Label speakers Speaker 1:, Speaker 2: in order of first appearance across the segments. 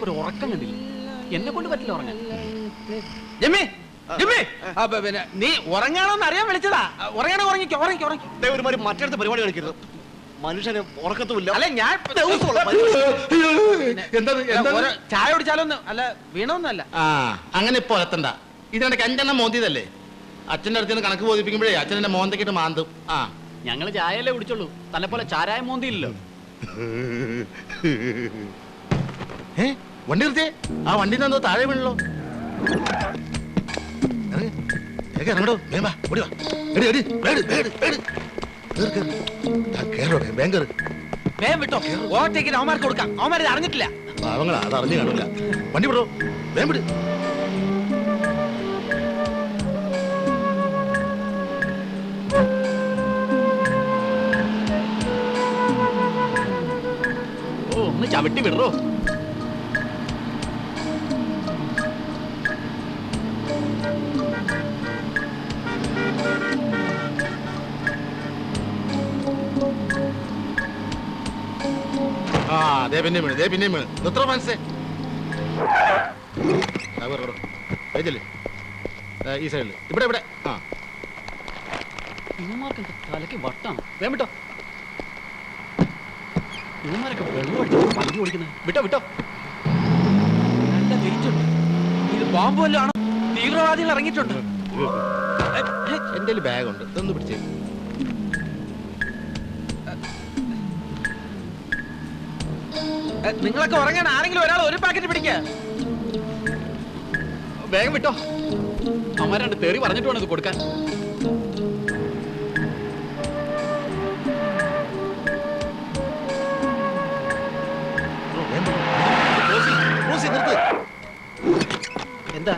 Speaker 1: ഒരു ഉറക്കം കണ്ടില്ല, എന്നെ കൊണ്ട് പറ്റില്ല ഉറങ്ങാൻ.
Speaker 2: പിന്നെ നീ ഉറങ്ങാണോന്ന് അറിയാൻ വിളിച്ചതാ. ഉറങ്ങാനോ? ഉറങ്ങിക്കോ, ഉറങ്ങിക്കോ, ഉറങ്ങിക്കോ.
Speaker 3: ഒരുമാതിരി മറ്റടുത്ത പരിപാടി കളിക്കരുത്. മനുഷ്യന് ഉറക്കത്തുമില്ല.
Speaker 2: അല്ല ഞാൻ ചായ കുടിച്ചാലൊന്നും അല്ല, വീണൊന്നല്ല.
Speaker 4: അങ്ങനെ ഇപ്പൊ എത്തണ്ട. ഇതിനിടയ്ക്ക് 5 എണ്ണം മോന്തിയതല്ലേ. അച്ഛൻ്റെ അടുത്ത് നിന്ന് കണക്ക് ബോധിപ്പിക്കുമ്പോഴേ അച്ഛനെ മോന്തക്കിട്ട് മാന്തും.
Speaker 1: ഞങ്ങള് ചായയല്ലേ കുടിച്ചോളൂ, തന്നെ പോലെ ചാരായ മോന്തിയില്ലല്ലോ.
Speaker 4: വണ്ടി നിർത്തിയേ. ആ വണ്ടി എന്തോ താഴെ വീണല്ലോ. ഇറങ്ങടോ, വേഗം ഓടി വാ.
Speaker 2: വേഗം വിട്ടോ, ഓവർടേക്കിന് അവന്മാർക്ക് കൊടുക്കാം. അവന്മാർ അറിഞ്ഞിട്ടില്ല.
Speaker 4: പാവങ്ങളാ, അത് അറിഞ്ഞു കാണില്ല. വണ്ടി വിടോ, വേഗം വിട്.
Speaker 1: ഒന്ന് ചവിട്ടി വിടറോ.
Speaker 4: പിന്നെ വീണ്, പിന്നെ വീണ്. എത്ര മനസ്സേ ഈ സൈഡില്, ഇവിടെ ഇവിടെ.
Speaker 1: ഇവന്മാർക്ക് തലക്ക് വട്ടാണ്. വേം വിട്ടോ. ഇവന്മാരൊക്കെ വെള്ളം അടിച്ചു വണ്ടി ഓടിക്കുന്നത്. വിട്ടോ വിട്ടോ.
Speaker 2: നല്ല തിരിച്ചുണ്ട്. ഇത് ബോംബ് വല്ലതും ആണോ? തീവ്രവാദികൾ ഇറങ്ങിയിട്ടുണ്ട്.
Speaker 4: എന്റെ ബാഗുണ്ട്, ഇതൊന്ന് പിടിച്ചേ.
Speaker 2: നിങ്ങളൊക്കെ ഉറങ്ങാൻ ആരെങ്കിലും ഒരാൾ ഒരു പാക്കറ്റ് പിടിക്ക.
Speaker 1: വേഗം വിട്ടോ. അവന്മാരാണ്ട് തെറി പറഞ്ഞിട്ട് വേണം ഇത് കൊടുക്കാൻ.
Speaker 2: എന്താ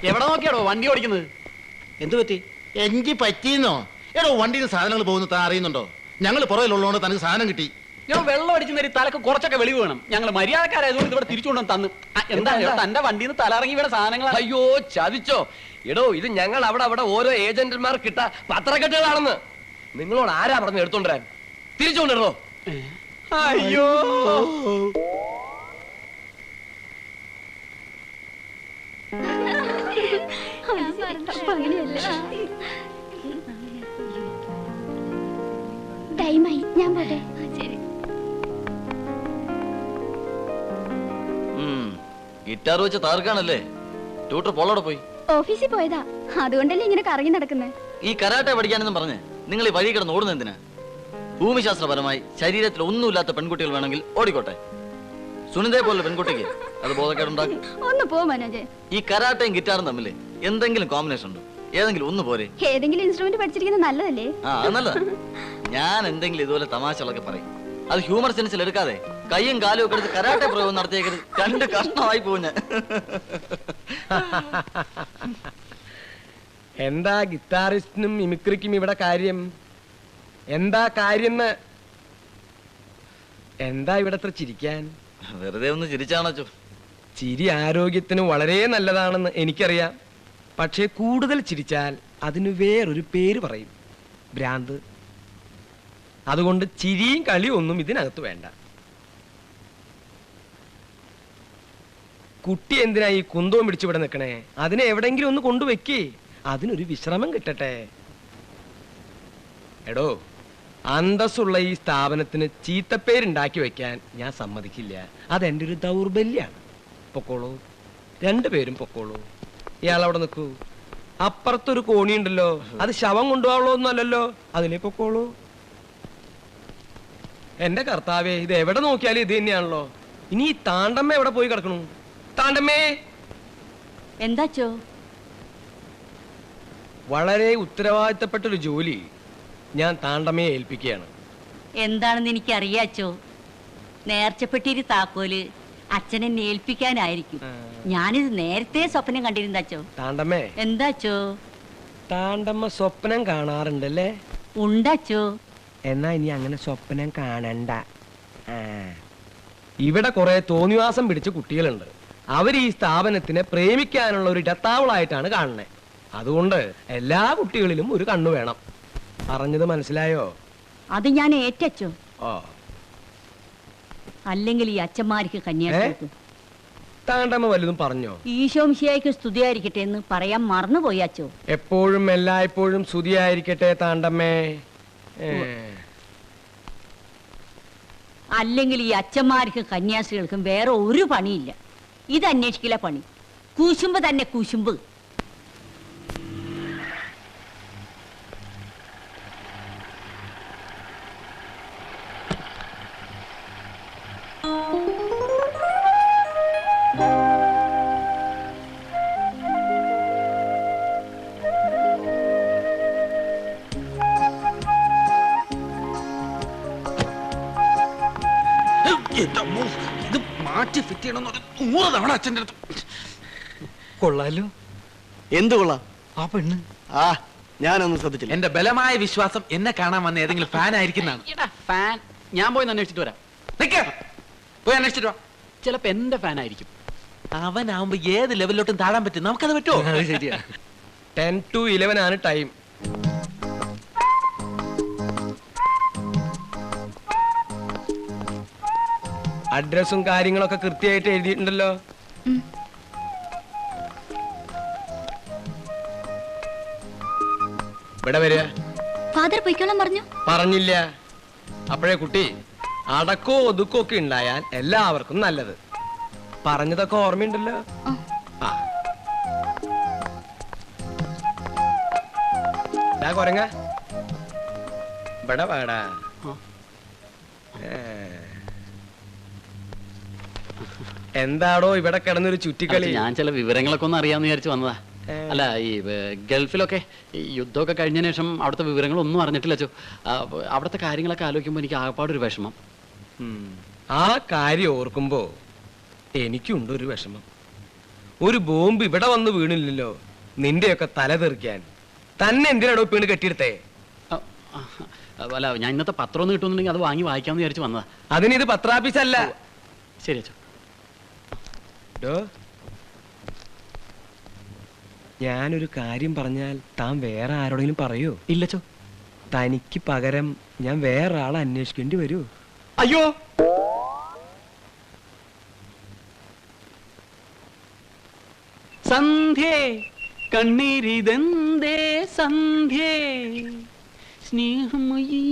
Speaker 1: എവിടെ നോക്കിയാടോ വണ്ടി ഓടിക്കുന്നത്?
Speaker 2: എന്തു പറ്റി?
Speaker 4: എനിക്ക് പറ്റിയെന്നോ? എടോ, വണ്ടിയിൽ സാധനങ്ങൾ പോകുന്ന താൻ അറിയുന്നുണ്ടോ? ഞങ്ങൾ പുറകിലുള്ളതുകൊണ്ട് തനിക്ക് സാധനം കിട്ടി.
Speaker 1: ഞാൻ വെള്ളം അടിക്കുന്ന തലക്ക് കുറച്ചൊക്കെ വെളിവ് വേണം. ഞങ്ങൾ മര്യാദക്കാരായതുകൊണ്ട് ഇവിടെ തിരിച്ചുകൊണ്ടു തന്നു. എന്താ തന്റെ വണ്ടിയിൽ നിന്ന് തലയിറങ്ങി ഇവിടെ സാധനങ്ങൾ?
Speaker 5: അയ്യോ, ചതിച്ചോ? എടോ, ഇത് ഞങ്ങൾ അവിടെ ഓരോ ഏജന്റുമാർ കിട്ട പത്രക്കെട്ടുകളാണെന്ന് നിങ്ങളോട് ആരാ പറഞ്ഞു എടുത്തോണ്ടിരാൻ? തിരിച്ചുകൊണ്ടിരുന്നോ?
Speaker 1: അയ്യോ,
Speaker 6: ഞാൻ പോട്ടെ.
Speaker 5: ഗിറ്റാർ വെച്ച് താർക്കാണല്ലേ? ട്യൂട്ടർ പോളോടെ പോയി
Speaker 6: ഓഫീസിൽ പോയതാ, അതുകൊണ്ടല്ലേ ഇങ്ങനെ കറങ്ങി നടക്കുന്നത്.
Speaker 5: ഈ കരാട്ടെ പഠിക്കാനെന്നും പറഞ്ഞ് നിങ്ങൾ ഈ വഴി കിടന്ന് ഓടുന്ന എന്തിനാ? ഭൂമിശാസ്ത്രപരമായി ശരീരത്തിൽ ഒന്നുമില്ലാത്ത പെൺകുട്ടികൾ വേണമെങ്കിൽ ഓടിക്കോട്ടെ. സുനിതയെ പോലെ പെൺകുട്ടിക്ക് അത് ബോധക്കേടുണ്ടാകും.
Speaker 6: ഒന്ന് പോ മനോജ്.
Speaker 5: ഈ കരാട്ടയും ഗിറ്റാറും തമ്മിൽ എന്തെങ്കിലും കോമ്പിനേഷൻ ഉണ്ടോ? ഏതെങ്കിലും ഒന്ന് പോരെ?
Speaker 6: ഏതെങ്കിലും ഇൻസ്ട്രുമെന്റ് പഠിച്ചിരിക്കുന്നത് നല്ലതല്ലേ?
Speaker 5: അത് നല്ലതാ. ഞാൻ എന്തെങ്കിലും ഇതുപോലെ തമാശകളൊക്കെ പറയും. അത് ഹ്യൂമർ സെൻസിൽ എടുക്കാതെ കയ്യും കാലും ഒക്കെ എടുത്ത് കരാട്ടെ പ്രയോഗം നടത്തിയേക്കരുത്. 2 കഷ്ണമായി പോകും ഞാൻ.
Speaker 7: എന്താ ഗിറ്റാറിസ്റ്റിനും മിമിക്രിക്കും ഇവിടെ കാര്യം? എന്താ കാര്യം? എന്താ ഇവിടെ അത്ര ചിരിക്കാൻ?
Speaker 5: വെറുതെ ഒന്ന് ചിരിച്ചാണോ?
Speaker 7: ചിരി ആരോഗ്യത്തിന് വളരെ നല്ലതാണെന്ന് എനിക്കറിയാം. പക്ഷേ കൂടുതൽ ചിരിച്ചാൽ അതിന് വേറൊരു പേര് പറയും, ഭ്രാന്ത്. അതുകൊണ്ട് ചിരിയും കളിയും ഒന്നും ഇതിനകത്ത് വേണ്ട. കുട്ടി എന്തിനാ ഈ കുന്തവും പിടിച്ച് ഇവിടെ നിൽക്കണേ? അതിനെ എവിടെങ്കിലും ഒന്ന് കൊണ്ടുവെക്കേ, അതിനൊരു വിശ്രമം കിട്ടട്ടെ. എടോ, അന്തസ്സുള്ള ഈ സ്ഥാപനത്തിന് ചീത്തപ്പേരുണ്ടാക്കി വെക്കാൻ ഞാൻ സമ്മതിക്കില്ല. അതെന്റെ ഒരു ദൗർബല്യാണ്. പൊക്കോളൂ, 2 പേരും പൊക്കോളൂ. ഇയാൾ അവിടെ നിൽക്കൂ. അപ്പുറത്തൊരു കോണിയുണ്ടല്ലോ, അത് ശവം കൊണ്ടുപോകാനുള്ള ഒന്നും അല്ലല്ലോ, അതിലേ പൊക്കോളൂ. എന്റെ കർത്താവേ, ഇത് എവിടെ നോക്കിയാലും ഇത് തന്നെയാണല്ലോ. ഇനി ഈ താണ്ടമ്മ എവിടെ പോയി കിടക്കണു? താണ്ടമ്മേ!
Speaker 6: എന്താച്ചോ?
Speaker 7: വളരെ ഉത്തരവാദിത്തപ്പെട്ടൊരു ജോലി ഞാൻ താണ്ടമ്മയെ ഏൽപ്പിക്കുകയാണ്.
Speaker 8: എന്താണെന്ന് എനിക്ക് അറിയാച്ചോ. നേർച്ചപ്പെട്ടിരി താക്കോല് അച്ഛനെ ഏൽപ്പിക്കാനായിരിക്കും. ഞാനിത് നേരത്തെ സ്വപ്നം കണ്ടിരുന്നാച്ചോ.
Speaker 7: താണ്ടമ്മേ!
Speaker 8: എന്താച്ചോ?
Speaker 7: താണ്ടമ്മ സ്വപ്നം കാണാറുണ്ടല്ലേ?
Speaker 8: ഉണ്ടാച്ചോ.
Speaker 7: എന്നാ ഇനി അങ്ങനെ സ്വപ്നം കാണണ്ട. ഇവിടെ കുറെ തോന്നിവാസം പിടിച്ച കുട്ടികളുണ്ട്. അവർ ഈ സ്ഥാപനത്തിനെ പ്രേമിക്കാനുള്ള ഒരു ഇടത്താവളായിട്ടാണ് കാണുന്നത്. അതുകൊണ്ട് എല്ലാ കുട്ടികളിലും ഒരു കണ്ണു വേണം. പറഞ്ഞത് മനസ്സിലായോ?
Speaker 8: അത് ഞാൻ ഏറ്റച്ചോ.
Speaker 7: ഓ,
Speaker 8: അല്ലെങ്കിൽ ഈ അച്ഛന്മാർക്ക് കന്യാസ്ത്രീക്ക്
Speaker 7: താണ്ടമ്മ വലുതും പറഞ്ഞോ?
Speaker 8: ഈശോംശിയായിക്ക് സ്തുതിയായിരിക്കട്ടെ എന്ന് പറയാൻ മറന്നുപോയി അച്ചോ.
Speaker 7: എപ്പോഴും എല്ലായ്പ്പോഴും സ്തുതിയായിരിക്കട്ടെ താണ്ടമ്മേ.
Speaker 8: അല്ലെങ്കിൽ ഈ അച്ഛന്മാർക്കും കന്യാസ്ത്രീകൾക്കും വേറെ ഒരു പണിയില്ല. ഇത് അന്വേഷിക്കില്ല പണി. കുശുമ്പ് തന്നെ കുശുമ്പ്.
Speaker 2: ഇത് മാറ്റി ഫിറ്റ് ചെയ്യണമെന്ന് 100 തവണ അച്ഛൻ്റെ അടുത്ത്. കൊള്ളാലോ.
Speaker 3: എന്ത് കൊള്ളാം?
Speaker 2: ആ പെണ്ണ്.
Speaker 3: ആ, ഞാനൊന്നും ശ്രദ്ധിച്ചില്ല.
Speaker 2: എന്റെ ബലമായ വിശ്വാസം എന്നെ കാണാൻ വന്ന ഏതെങ്കിലും ഫാൻ ആയിരിക്കുന്നതാണ്.
Speaker 1: ഫാൻ ഞാൻ പോയി അന്വേഷിച്ചിട്ട് വരാം.
Speaker 2: പോയി അന്വേഷിച്ചിട്ട് വാ.
Speaker 1: ചിലപ്പോ എന്റെ ഫാൻ ആയിരിക്കും.
Speaker 2: അവനാവുമ്പോ ഏത് ലെവലിലോട്ടും താഴാൻ പറ്റും. നമുക്കത് പറ്റുമോ?
Speaker 3: ശരിയാ.
Speaker 7: 10 to 11 ആണ് ടൈം. അഡ്രസ്സും കാര്യങ്ങളൊക്കെ കൃത്യമായിട്ട് എഴുതിയിട്ടുണ്ടല്ലോ. ഇവിടെ വരിക.
Speaker 6: ഫാദർ പൊയ്ക്കോളാൻ പറഞ്ഞു.
Speaker 7: പറഞ്ഞില്ല. അപ്പോഴേ കുട്ടി, അടക്കോ ഒതുക്കോ ഒക്കെ ഉണ്ടായാൽ എല്ലാവർക്കും നല്ലത്. പറഞ്ഞതൊക്കെ ഓർമ്മയുണ്ടല്ലോ. ആ, കൊരങ്ങ ഇവിടെ വേടാ. എന്താടോ ഇവിടെ കിടന്നൊരു ചുറ്റിക്കളി?
Speaker 1: ഞാൻ ചില വിവരങ്ങളൊക്കെ ഒന്ന് അറിയാന്ന് വിചാരിച്ചു വന്നതാ. അല്ല, ഈ ഗൾഫിലൊക്കെ ഈ യുദ്ധമൊക്കെ കഴിഞ്ഞതിന് ശേഷം അവിടുത്തെ വിവരങ്ങളൊന്നും അറിഞ്ഞിട്ടില്ല അച്ചോ. അവിടുത്തെ കാര്യങ്ങളൊക്കെ ആലോചിക്കുമ്പോൾ എനിക്ക് ആകപ്പാടൊരു വിഷമം.
Speaker 7: ആ കാര്യം ഓർക്കുമ്പോ എനിക്കുണ്ടൊരു വിഷമം. ഒരു ബോംബ് ഇവിടെ വന്ന് വീണില്ലല്ലോ നിന്റെയൊക്കെ തല തെറിക്കാൻ. തന്നെ എന്തിനാടോ വീണ് കെട്ടിയെടുത്തേ?
Speaker 1: അല്ല, ഞാൻ ഇന്നത്തെ പത്രം ഒന്ന് കിട്ടുന്നുണ്ടെങ്കിൽ അത് വാങ്ങി വായിക്കാമെന്ന് വിചാരിച്ചു വന്നതാ.
Speaker 7: അതിനിത് പത്രാഫീസല്ല.
Speaker 1: ശരി അച്ചോ.
Speaker 7: ഞാനൊരു കാര്യം പറഞ്ഞാൽ താൻ വേറെ ആരോടെങ്കിലും പറയോ?
Speaker 1: ഇല്ലച്ചോ.
Speaker 7: തനിക്ക് പകരം ഞാൻ വേറെ ആളെ അന്വേഷിക്കേണ്ടി വരുമോ?
Speaker 1: അയ്യോ, സന്ധ്യേ കണ്ണീരിതെന്തേ സന്ധ്യേ സ്നേഹമയീ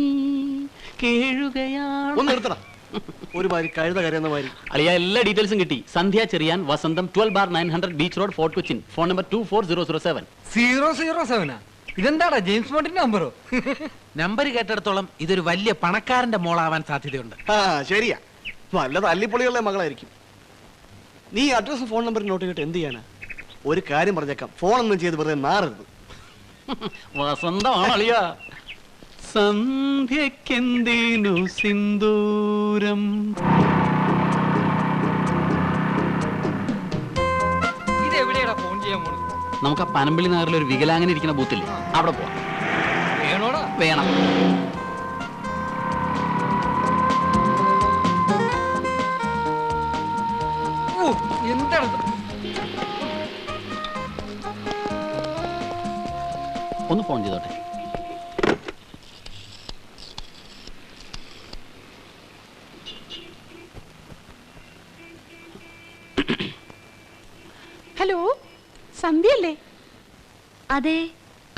Speaker 1: കേഴുകയാണ്.
Speaker 3: ഒന്ന് നിർത്തണം. ഒരു മാതിരി കഴുത കരയുന്ന മാതിരി.
Speaker 1: അളിയ എല്ലാ ഡീറ്റെയിൽസും കിട്ടി. സന്ധ്യ ചെറിയാൻ, വസന്തം, 12/900 beach road, fort Cochin. Phone number 24007.
Speaker 2: 007. ഇതെന്താടാ ജെയിംസ് ബോണ്ടിന്റെ നമ്പറോ? നമ്പർ കേട്ടിടത്തോളം ഇതൊരു വലിയ പണക്കാരന്റെ മോളാവാൻ സാധ്യതയുണ്ട്.
Speaker 3: ആ, ശരിയാ. വല്ല തല്ലിപ്പൊളികളുടെ മകളായിരിക്കും. നീ അഡ്രസ്സും ഫോൺ നമ്പറും നോട്ട് ചെയ്തിട്ട് എന്ത് ചെയ്യാനാ? ഒരു കാര്യം പറഞ്ഞേക്കാം, ഫോണൊന്നും ചെയ്ത് വെറുതെ നാറരുത്.
Speaker 1: വസന്തമാണ് അളിയ. സന്ധ്യക്കെന്തിനു സിന്ദൂരം.
Speaker 2: ഇത് എവിടെയാടാ ഫോൺ ചെയ്യാൻ പോണത്?
Speaker 1: നമുക്ക് ആ പനമ്പള്ളി നഗറിൽ ഒരു വികലാംഗന ഇരിക്കുന്ന ബൂത്തില്ലേ, അവിടെ പോവാം.
Speaker 2: വേണോടാ?
Speaker 1: വേണം.
Speaker 2: എന്താണ്?
Speaker 1: ഒന്ന് ഫോൺ ചെയ്തോട്ടെ.
Speaker 9: ഹലോ, സന്ധ്യല്ലേ?
Speaker 6: അതെ,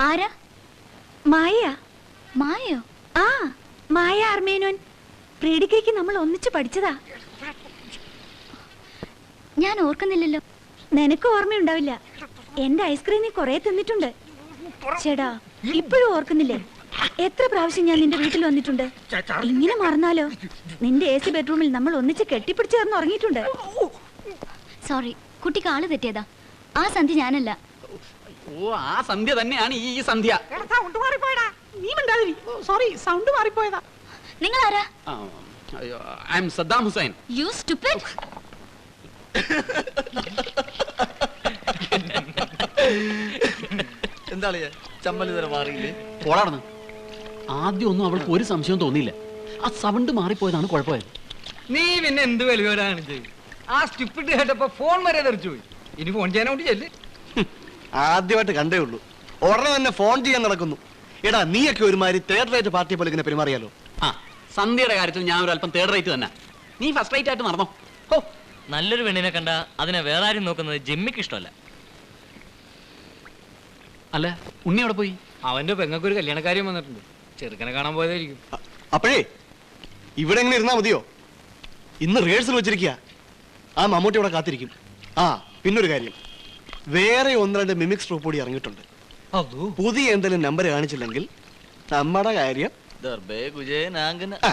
Speaker 6: ആരാ?
Speaker 9: മായ.
Speaker 6: മായോ?
Speaker 9: ആ, മായ ആർമേനോൻ. പ്രീ ഡിഗ്രിക്ക് നമ്മൾ ഒന്നിച്ച് പഠിച്ചതാ.
Speaker 6: ഞാൻ ഓർക്കുന്നില്ലല്ലോ.
Speaker 9: നിനക്ക് ഓർമ്മയുണ്ടാവില്ല. എന്റെ ഐസ്ക്രീം നീ കൊറേ തിന്നിട്ടുണ്ട്. ചേടാ, ഇപ്പോഴും ഓർക്കുന്നില്ലേ? എത്ര പ്രാവശ്യം ഞാൻ നിന്റെ വീട്ടിൽ വന്നിട്ടുണ്ട്. ഇങ്ങനെ മറന്നാലോ? നിന്റെ AC ബെഡ്റൂമിൽ നമ്മൾ ഒന്നിച്ച് കെട്ടിപ്പിടിച്ച് ചേർന്ന് ഉറങ്ങിയിട്ടുണ്ട്.
Speaker 6: സോറി, കുട്ടിക്ക് ആള് തെറ്റിയതാ. ആ സന്ധ്യ ഞാനല്ല.
Speaker 1: ഓ, ആ സന്ധ്യ തന്നെയാണ് ഈ സന്ധ്യ.
Speaker 9: സോറി, സൗണ്ട് മാറിപ്പോയതാ.
Speaker 6: നിങ്ങൾ ആരാ?
Speaker 1: I am Saddam Hussein.
Speaker 6: You stupid.
Speaker 3: എന്താ ചമ്മല് തരം മാറിയില്ലേ?
Speaker 1: പോളാർന്ന്. ആദ്യം ഒന്നും അവൾക്ക് ഒരു സംശയവും തോന്നിയില്ല. ആ സൗണ്ട് മാറിപ്പോയതാണ് കുഴപ്പമായത്.
Speaker 2: നീ പിന്നെ എന്ത് വലിയവരാണ് ചെയ്യും? ആ സ്റ്റുപ്പിഡ് കേട്ടപ്പോ ഫോൺ വരെ തെറിച്ചു പോയി. ഇനി ഫോൺ ചെയ്യാനോട്ട് ചെല്ല്.
Speaker 3: ആദ്യമായിട്ട് കണ്ടേ ഉള്ളൂ, ഉടനെ തന്നെ ഫോൺ ചെയ്യാൻ നടക്കുന്നു. എടാ നീയൊക്കെ ഒരുമാതിരി തേർഡ് റേറ്റ് പാർട്ടിയെ പോലെ ഇങ്ങനെ പെരുമാറിയാലോ?
Speaker 1: ആ സന്ധ്യയുടെ കാര്യത്തിൽ ഞാൻ ഒരു അല്പം തേർഡ് റേറ്റ് തന്നെ. നീ ഫസ്റ്റ് റേറ്റ് ആയിട്ട് നടന്നോ. ഓ
Speaker 10: നല്ലൊരു പെണ്ണിനെ കണ്ട അതിനെ വേറെ ആരും നോക്കുന്നത് ജിമ്മിക്ക് ഇഷ്ടമല്ല.
Speaker 1: അല്ല ഉണ്ണി അവിടെ പോയി?
Speaker 2: അവന്റെ പെങ്ങൾക്ക് ഒരു കല്യാണക്കാര്യം വന്നിട്ടുണ്ട്. ചെറുക്കനെ കാണാൻ പോയതായിരിക്കും.
Speaker 3: അപ്പോഴേ ഇവിടെ എങ്ങനെ ഇരുന്നാ മതിയോ? ഇന്ന് റിഹേഴ്സൽ വെച്ചിരിക്കുക. ആ മമ്മൂട്ടി ഇവിടെ കാത്തിരിക്കും. ആ പിന്നൊരു കാര്യം, വേറെ 1-2 മിമിക്സ് ട്രൂപ്പ് കൂടി ഇറങ്ങിയിട്ടുണ്ട്. പുതിയ എന്തെങ്കിലും നമ്പർ കാണിച്ചില്ലെങ്കിൽ നമ്മുടെ കാര്യം
Speaker 5: ദർബേ കുജേ നാങ്കന.
Speaker 3: ആ.